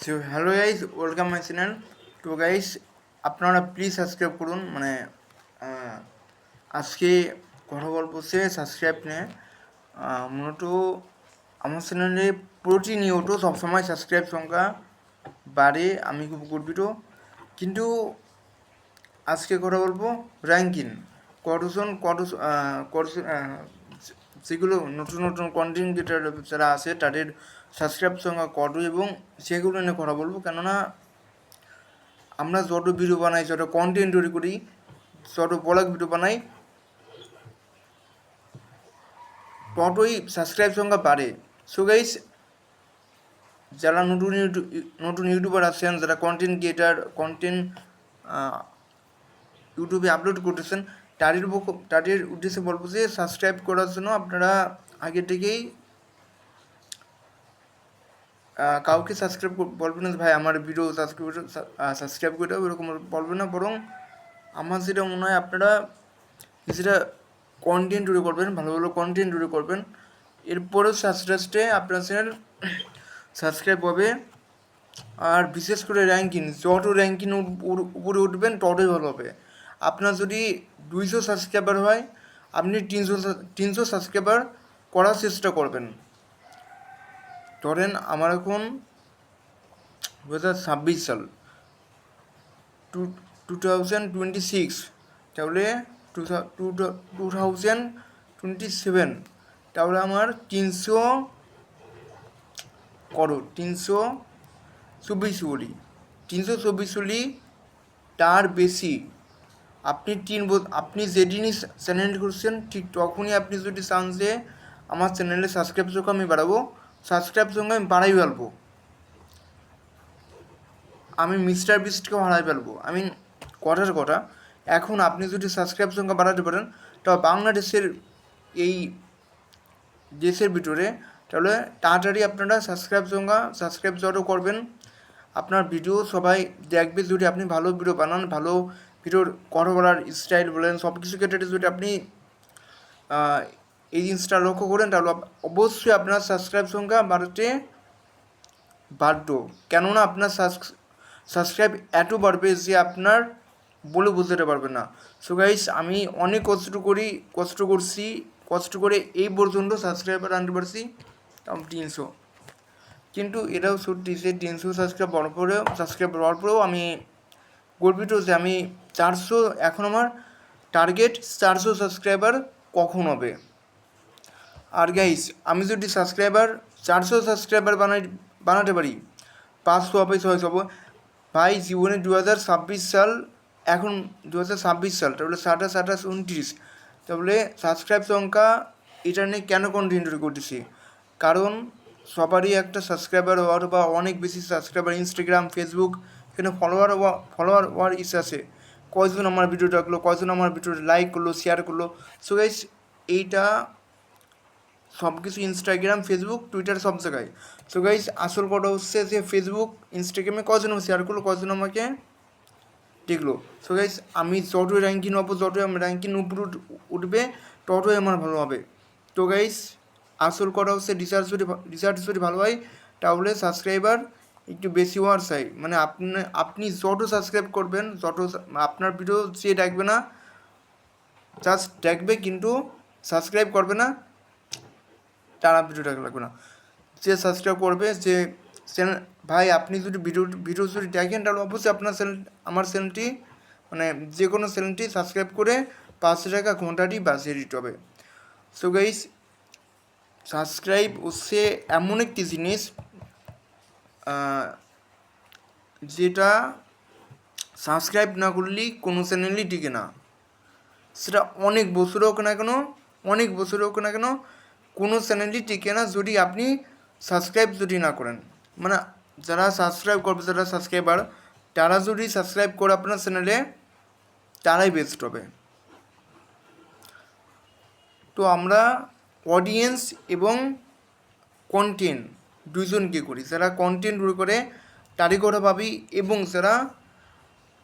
So hello guys, welcome my channel. তো guys, আপনারা please subscribe করুন। আহ, আজকে কথা বলবো সে সাবস্ক্রাইব নিয়ে। মূলত আমার চ্যানেলে প্রতিনিয়ত সবসময় সাবস্ক্রাইব সংখ্যা বাড়ে, আমি খুব গর্বিত। কিন্তু আজকে কথা বলবো র্যাঙ্কিং কতজন যেগুলো নতুন নতুন কন্টেন্ট ক্রিয়েটার যারা আছে তাদের সাবস্ক্রাইব সংখ্যা কত, এবং সেগুলো নিয়ে কথা বলবো। কেননা আমরা যত ভিডিও বানাই, যত কন্টেন্ট তৈরি করি, যত ব্লগ ভিডিও বানাই, ততই সাবস্ক্রাইব সংখ্যা বাড়ে। সো গাইস, যারা নতুন ইউটিউবার আছেন, যারা কন্টেন্ট ক্রিয়েটার, কন্টেন্ট ইউটিউবে আপলোড করতেছেন, তাদের উদ্দেশ্যে বলবো যে সাবস্ক্রাইব করার জন্য আপনারা আগে থেকেই কাউকে সাবস্ক্রাইব বলবেন না, ভাই আমার ভিডিও সাবস্ক্রাইব করে দাও, এরকম বলবেন না। বরং আমার যেটা মনে হয়, আপনারা কিছুটা কন্টেন্ট তৈরি করবেন, ভালো ভালো কন্টেন্ট তৈরি করবেন। এরপরেও আস্তে আস্তে আপনার চ্যানেল সাবস্ক্রাইব হবে। আর বিশেষ করে র্যাঙ্কিং, যত র্যাঙ্কিং উপরে উঠবেন ততই ভালো হবে। আপনার যদি 200 সাবস্ক্রাইবার হয়, আপনি 300 সাবস্ক্রাইবার করার চেষ্টা করবেন। ধরেন আমার এখন 2026 সাল, 2026, তাহলে 2027, তাহলে আমার 324 হলি তার বেশি। আপনি যেদিনই চ্যানেল করছেন, ঠিক তখনই আপনি যদি চান যে আমার চ্যানেলে সাবস্ক্রাইব সংখ্যা আমি বাড়াবো, সাবস্ক্রাইব সংখ্যা আমি বাড়াই ফেলবো। আমি মিস্টার বিস্টকেও হারাই ফেলবো। কথার কথা, এখন আপনি যদি সাবস্ক্রাইব সংখ্যা বাড়াতে পারেন, তবে বাংলাদেশের এই দেশের ভিতরে, তাহলে তাড়াতাড়ি আপনারা সাবস্ক্রাইব যত করবেন, আপনার ভিডিও সবাই দেখবে। যদি আপনি ভালো ভিডিও বানান, ভালো ভিডিওর কথা বলার স্টাইল বলেন, সব কিছু ক্ষেত্রে যদি আপনি এই জিনিসটা লক্ষ্য করেন, তাহলে অবশ্যই আপনার সাবস্ক্রাইব সংখ্যা বাড়তো। কেননা আপনার সাবস্ক্রাইব এত বাড়বে যে আপনার বলে বুঝতে পারবেন না। সো গাইস, আমি অনেক কষ্ট করে এই পর্যন্ত সাবস্ক্রাইবার আনতে পারছি, 300। কিন্তু এটাও সত্যি যে 300 সাবস্ক্রাইব হওয়ার পরেও আমি গর্বিত যে আমি 400, এখন আমার টার্গেট 400 সাবস্ক্রাইবার কখন হবে। আর গাইস, আমি যদি 400 সাবস্ক্রাইবার বানাতে পারি, 500 হবে, 600 হবে, ভাই জীবনে 2026 সাল, এখন 2026 সাল, তাহলে 27, 28, 29, তাহলে সাবস্ক্রাইব সংখ্যা এটা নিয়ে কেন কন্টিনিউ করতেছি? কারণ সবারই একটা সাবস্ক্রাইবার হওয়ার বা অনেক বেশি সাবস্ক্রাইবার, ইনস্টাগ্রাম, ফেসবুক, এখানে ফলোয়ার হওয়ার ইচ্ছা আছে। কয়জন আমার ভিডিও দেখলো, কয়জন আমার ভিডিওটা লাইক করলো, শেয়ার করলো। সো গাইস, এইটা সব কিছু ইনস্টাগ্রাম, ফেসবুক, টুইটার, সব জায়গায়। সো গাইস, আসল কথা হচ্ছে যে ফেসবুক, ইনস্টাগ্রামে কজন শেয়ার করলো, কজন আমাকে দেখলো। সো গাইস, আমি যতই র্যাঙ্কিং হবো, যতই আমার র্যাঙ্কিং উপরে উঠবে, ততই আমার ভালো হবে। তো গাইস, আসল কথা হচ্ছে রিসার্চ যদি ভালো হয়, তাহলে সাবস্ক্রাইবার একটু বেশি হওয়ার চাই। মানে আপনি যত সাবস্ক্রাইব করবেন, আপনার ভিডিও যে দেখবে না, জাস্ট দেখবে কিন্তু সাবস্ক্রাইব করবে না, তারা ভিডিওটা লাগবে না। যে সাবস্ক্রাইব করবে, যে চ্যানেল, ভাই আপনি যদি ভিডিও যদি দেখেন, তাহলে অবশ্যই আমার চ্যানেলটি, মানে যে কোনো চ্যানেলটি সাবস্ক্রাইব করে 500 টাকা ঘন্টাটি বাঁচিয়ে দিতে হবে। সো গাইস, সাবস্ক্রাইব হচ্ছে এমন একটি জিনিস যেটা সাবস্ক্রাইব না করলেই কোনো চ্যানেলই টিকে না। সেটা অনেক বছর হোক না কেন, কোনো চ্যানেলই টিকে না যদি আপনি সাবস্ক্রাইব যদি না করেন। মানে যারা সাবস্ক্রাইব করবে, যারা সাবস্ক্রাইবার, তারা যদি সাবস্ক্রাইব করে আপনার চ্যানেলে, তারাই বেস্ট হবে। তো আমরা অডিয়েন্স এবং কন্টেন্ট দুইজনকে করি। যারা কন্টেন্ট তৈরি করে তারই কথা ভাবি, এবং যারা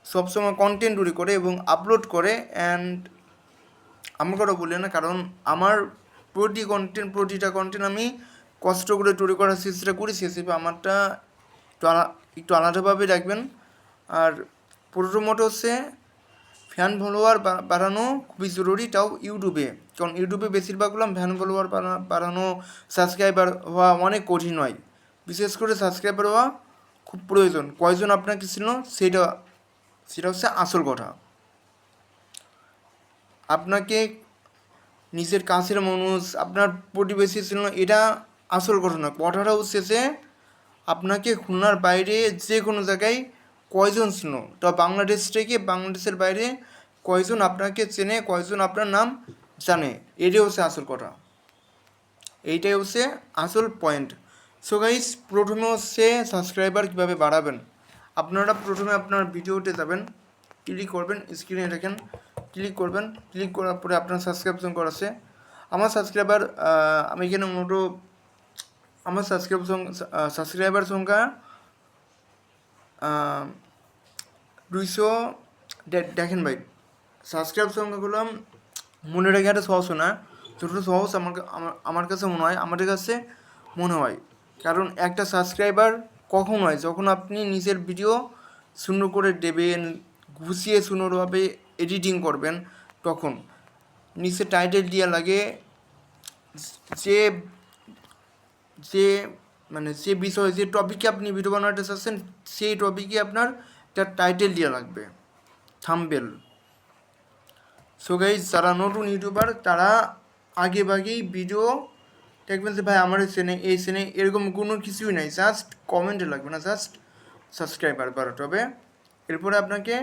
সবসময় কন্টেন্ট তৈরি করে এবং আপলোড করে, অ্যান্ড আমার কথা বলি না, কারণ আমার প্রতিটা কন্টেন্ট আমি কষ্ট করে তৈরি করার চেষ্টা করি, সে হিসেবে আমারটা একটু আলাদাভাবে রাখবেন। আর প্রথমত হচ্ছে ফ্যান ফলোয়ার বাড়ানো খুবই জরুরি, তাও ইউটিউবে, কারণ ইউটিউবে বেশিরভাগগুলো ফ্যান ফলোয়ার বাড়ানো, সাবস্ক্রাইবার হওয়া অনেক কঠিন হয়। বিশেষ করে সাবস্ক্রাইবার হওয়া খুব প্রয়োজন। কয়জন আপনাকে ছিল সেটা হচ্ছে আসল কথা। আপনাকে নিজের কাছের মানুষ, আপনার প্রতিবেশী ছিল, এটা আসল ঘটনা। কথাটা হচ্ছে যে আপনাকে খুলনার বাইরে যে কোনো জায়গায় কয়জন ছিল, তো বাংলাদেশ থেকে বাংলাদেশের বাইরে কয়জন আপনাকে চেনে, কয়জন আপনার নাম জানে, এটাই হচ্ছে আসল কথা, এইটাই হচ্ছে আসল পয়েন্ট। সো গাইস, প্রথমে হচ্ছে সাবস্ক্রাইবার কীভাবে বাড়াবেন। আপনারা প্রথমে আপনার ভিডিওতে যাবেন, ক্লিক করবেন, স্ক্রিনে দেখেন, ক্লিক করবেন, ক্লিক করার পরে আপনার সাবস্ক্রিপশন করাছে। আমার সাবস্ক্রাইবার, আমি এখানে মূলত আমার সাবস্ক্রাইবার সংখ্যা 200। দেখেন ভাই, সাবস্ক্রাইব সংখ্যাগুলো মনে রেখে একটা সহজ না, যতটা সহজ আমার কাছে মনে হয়, আমাদের কাছে মনে হয়। কারণ একটা সাবস্ক্রাইবার কখন হয়, যখন আপনি নিজের ভিডিও সুন্দর করে দেবেন, গুছিয়ে সুন্দরভাবে এডিটিং করবেন, তখন নিচে টাইটেল দেওয়া লাগে, যে যে মানে যে বিষয়, যে টপিকে আপনি ভিডিও বানাতে চাচ্ছেন, সেই টপিকে আপনার একটা টাইটেল দেওয়া লাগবে, থাম্বনেল। সো গাইজ, যারা নতুন ইউটিউবার তারা আগে ভাগেই ভিডিও দেখবেন যে ভাই আমার এই চেনে এরকম কোনো কিছুই নাই, জাস্ট কমেন্টে লাগবে না, জাস্ট সাবস্ক্রাইবার বাড়াতে হবে। এরপরে আপনাকে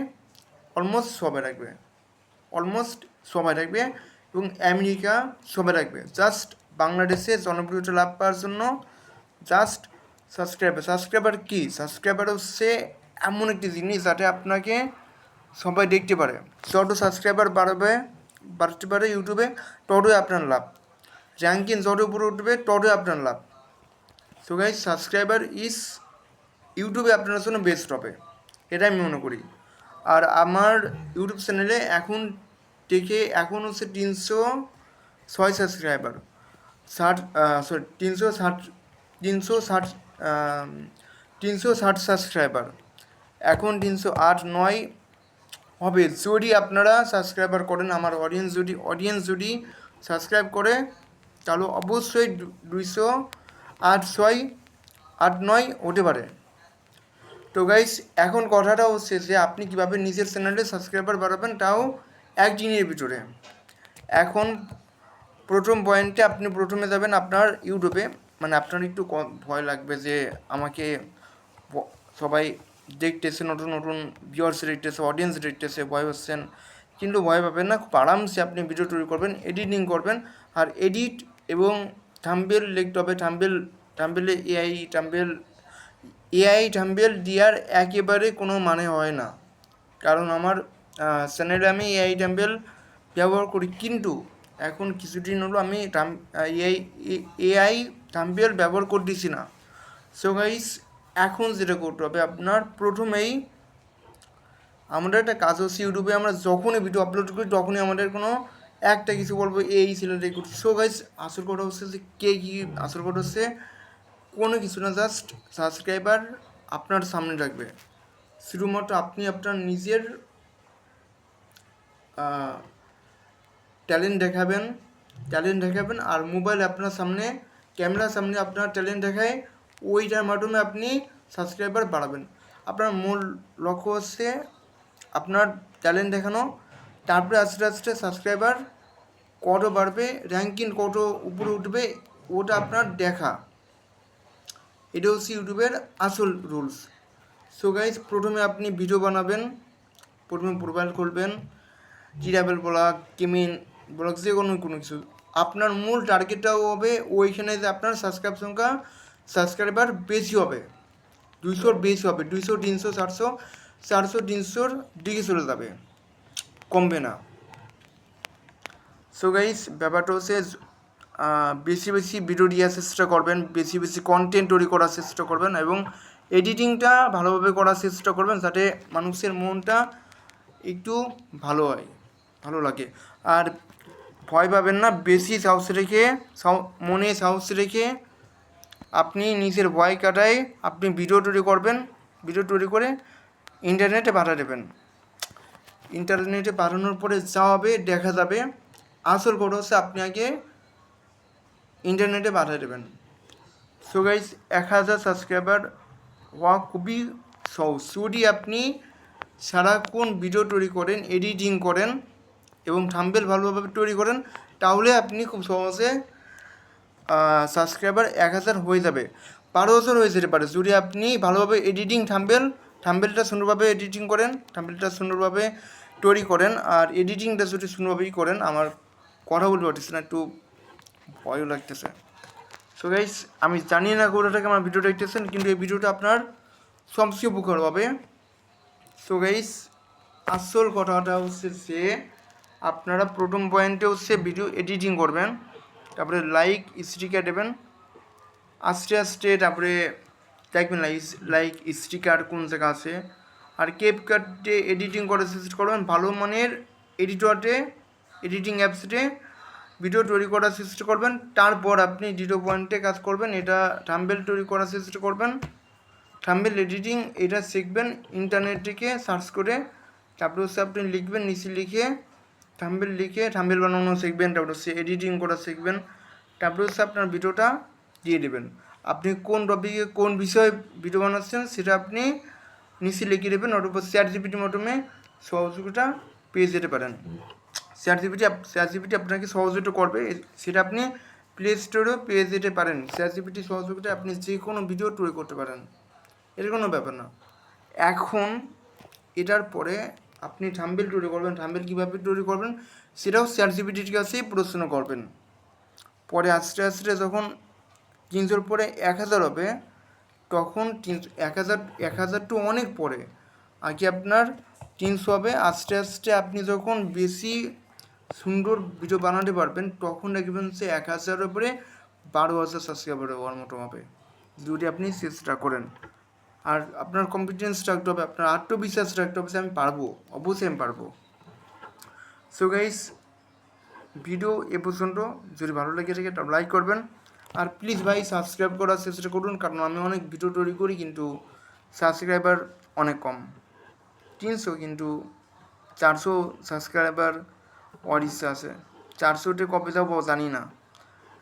অলমোস্ট সবাই রাখবে এবং আমেরিকা সবাই রাখবে। জাস্ট বাংলাদেশে জনপ্রিয়তা লাভ করার জন্য জাস্ট সাবস্ক্রাইবার কি, সাবস্ক্রাইবার হচ্ছে এমন একটি জিনিস যাতে আপনাকে সবাই দেখতে পারে। যত সাবস্ক্রাইবার বাড়তে পারে ইউটিউবে, ততই আপনার লাভ। র্যাঙ্কিং যত উপরে উঠবে ততই আপনার লাভ। সো গাইজ, সাবস্ক্রাইবার ইজ ইউটিউবে আপনার জন্য বেস্ট হবে, এটা আমি মনে করি। আর আমার ইউটিউব চ্যানেলে এখন হচ্ছে 306 সাবস্ক্রাইবার, 360 সাবস্ক্রাইবার, এখন 308-9 হবে যদি আপনারা সাবস্ক্রাইবার করেন। আমার অডিয়েন্স যদি সাবস্ক্রাইব করে, তাহলে অবশ্যই 208-9 হতে পারে। তো গাইস, এখন কথাটা হচ্ছে যে আপনি কীভাবে নিজের চ্যানেলে সাবস্ক্রাইবার বাড়াবেন, তাও একদিনের ভিতরে। এখন প্রথম পয়েন্টে আপনি প্রথমে যাবেন আপনার ইউটিউবে, মানে আপনার একটু ভয় লাগবে যে আমাকে সবাই দেখতেছে, নতুন নতুন ভিউয়ার্স দেখতেছে, অডিয়েন্স দেখতেছে, ভয় পাচ্ছেন, কিন্তু ভয় পাবেন না। খুব আরামসে আপনি ভিডিও তৈরি করবেন, এডিটিং করবেন। আর এডিট এবং থাম্বনেল লিখতে হবে। থাম্বনেলে এআই থাম্বনেল দেওয়ার একেবারে কোনো মানে হয় না, কারণ আমার চ্যানেলে আমি এআই থাম্বনেল ব্যবহার করি, কিন্তু এখন কিছুদিন হলো আমি এআই থাম্বনেল ব্যবহার করতেছি না। সো গাইস, এখন যেটা করতে হবে আপনার, প্রথমেই আমাদের একটা কাজ হচ্ছে, ইউটিউবে আমরা যখনই ভিডিও আপলোড করি তখনই আমাদের কোনো একটা কিছু বলবো এই ছেলেটা করছি। সো গাইস, আসল কথা হচ্ছে যে আসল কথা হচ্ছে কোনো কিছু না, জাস্ট সাবস্ক্রাইবার আপনার সামনে রাখবে। শুধুমাত্র আপনি আপনার নিজের ট্যালেন্ট দেখাবেন আর মোবাইল আপনার সামনে, ক্যামেরার সামনে আপনার ট্যালেন্ট দেখায়, ওইটার মাধ্যমে আপনি সাবস্ক্রাইবার বাড়াবেন। আপনার মূল লক্ষ্য হচ্ছে আপনার ট্যালেন্ট দেখানো, তারপরে আস্তে আস্তে সাবস্ক্রাইবার কত বাড়বে, র্যাঙ্কিং কত উপরে উঠবে, ওটা আপনার দেখা। এটা হচ্ছে ইউটিউবের আসল রুলস। সো গাইজ, প্রথমে আপনি ভিডিও বানাবেন, প্রথমে প্রোফাইল খুলবেন, ট্রাভেল ব্লগ, গেমিং ব্লগ, যে কোনো কিছু। আপনার মূল টার্গেটটাও হবে ওইখানে যে আপনার সাবস্ক্রাইবার বেশি হবে, 200 বেশি হবে, 200, 300, 400, 300 দিকে চলে যাবে, কমবে না। সো গাইস, ব্যাপারটা হচ্ছে বেশি ভিডিও দেওয়ার চেষ্টা করবেন, বেশি কন্টেন্ট তৈরি করার চেষ্টা করবেন এবং এডিটিংটা ভালোভাবে করার চেষ্টা করবেন, যাতে মানুষের মনটা একটু ভালো লাগে। আর ভয় পাবেন না, বেশি মনে সাহস রেখে আপনি নিজের ভয় কাটায় আপনি ভিডিও তৈরি করবেন, ভিডিও তৈরি করে ইন্টারনেটে পাঠা দেবেন। ইন্টারনেটে পাঠানোর পরে যা হবে দেখা যাবে। আসল কথা হচ্ছে আপনি আগে ইন্টারনেটে পাঠিয়ে দেবেন। সো গাইস 1000 সাবস্ক্রাইবার হওয়া খুবই সহজ। যদি আপনি সারাক্ষণ ভিডিও তৈরি করেন, এডিটিং করেন এবং থাম্বনেল ভালোভাবে তৈরি করেন, তাহলে আপনি খুব সহজে সাবস্ক্রাইবার 1000 হয়ে যাবে। 12,000 হয়ে যেতে পারে যদি আপনি ভালোভাবে এডিটিং থাম্বনেলটা সুন্দরভাবে এডিটিং করেন, থাম্বনেলটা সুন্দরভাবে তৈরি করেন। আর এডিটিংটা যদি সুন্দরভাবেই করেন, আমার কথা বলতে পারতেছি না, একটু ভয়ও লাগতেছে। সো গাইস আমি জানি না কোথা থেকে আমার ভিডিওটা দেখতেছেন, কিন্তু এই ভিডিওটা আপনার সবচেয়ে উপকার হবে। সো গাইস আসল কথাটা হচ্ছে যে আপনারা প্রথম পয়েন্টে হচ্ছে ভিডিও এডিটিং করবেন, তারপরে লাইক স্টিকার দেবেন আস্তে আস্তে, তারপরে দেখবেন লাইক স্টিকার কোন জায়গা আছে। আর ক্যাপকাটে এডিটিং করার চেষ্টা করবেন, ভালো মানের এডিটিং অ্যাপসে ভিডিও তৈরি করার চেষ্টা করবেন। তারপর আপনি দ্বিতীয় পয়েন্টে কাজ করবেন, এটা থাম্বনেল তৈরি করার চেষ্টা করবেন। থাম্বনেল এডিটিং এটা শিখবেন ইন্টারনেট থেকে সার্চ করে। তারপরে হচ্ছে আপনি লিখবেন, নিচে লিখে থাম্বনেল বানানো শিখবেন। তারপরে হচ্ছে এডিটিং করা শিখবেন। তারপরে হচ্ছে আপনার ভিডিওটা দিয়ে দেবেন। আপনি কোন টপিকে কোন বিষয়ে ভিডিও বানাচ্ছেন সেটা আপনি নিচে লিখে দেবেন, অথবা ChatGPT মাধ্যমে সহযোগিতা পেয়ে যেতে পারেন। ChatGPT আপনাকে সহযোগিতা করবে, সেটা আপনি প্লে স্টোরেও পেয়ে যেতে পারেন। ChatGPT সহযোগিতায় আপনি যে কোনো ভিডিও তৈরি করতে পারেন, এর কোনো ব্যাপার না। এখন এটার পরে আপনি থাম্বনেল তৈরি করবেন। থাম্বনেল কীভাবে তৈরি করবেন সেটাও ChatGPTর কাছেই প্রশ্ন করবেন। পরে আস্তে আস্তে যখন 300 পরে 1000 হবে, তখন 1000 টু অনেক পরে, আগে আপনার 300 হবে। আস্তে আস্তে আপনি যখন বেশি সুন্দর ভিডিও বানাতে পারবেন, তখন দেখবেন যে 1000-এর উপরে 12,000 সাবস্ক্রাইবার হওয়ার মতো হবে, যদি আপনি চেষ্টা করেন। আর আপনার কনফিডেন্স রাখতে হবে, আপনার আত্মবিশ্বাস রাখতে হবে যে আমি পারবো, অবশ্যই আমি পারবো। সো গাইস ভিডিও এ পর্যন্ত, যদি ভালো লেগে থাকে তাহলে লাইক করবেন। আর প্লিজ ভাই সাবস্ক্রাইব করার চেষ্টা করুন, কারণ আমি অনেক ভিডিও তৈরি করি কিন্তু সাবস্ক্রাইবার অনেক কম। 300, কিন্তু 400 সাবস্ক্রাইবার হওয়ার ইচ্ছা আছে। 400তে কবে যাবো জানি না,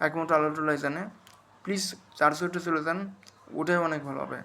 একমাত্র আল্লাহ জানে। প্লিজ 400তে চলে যান, ওটাই অনেক ভালো হবে।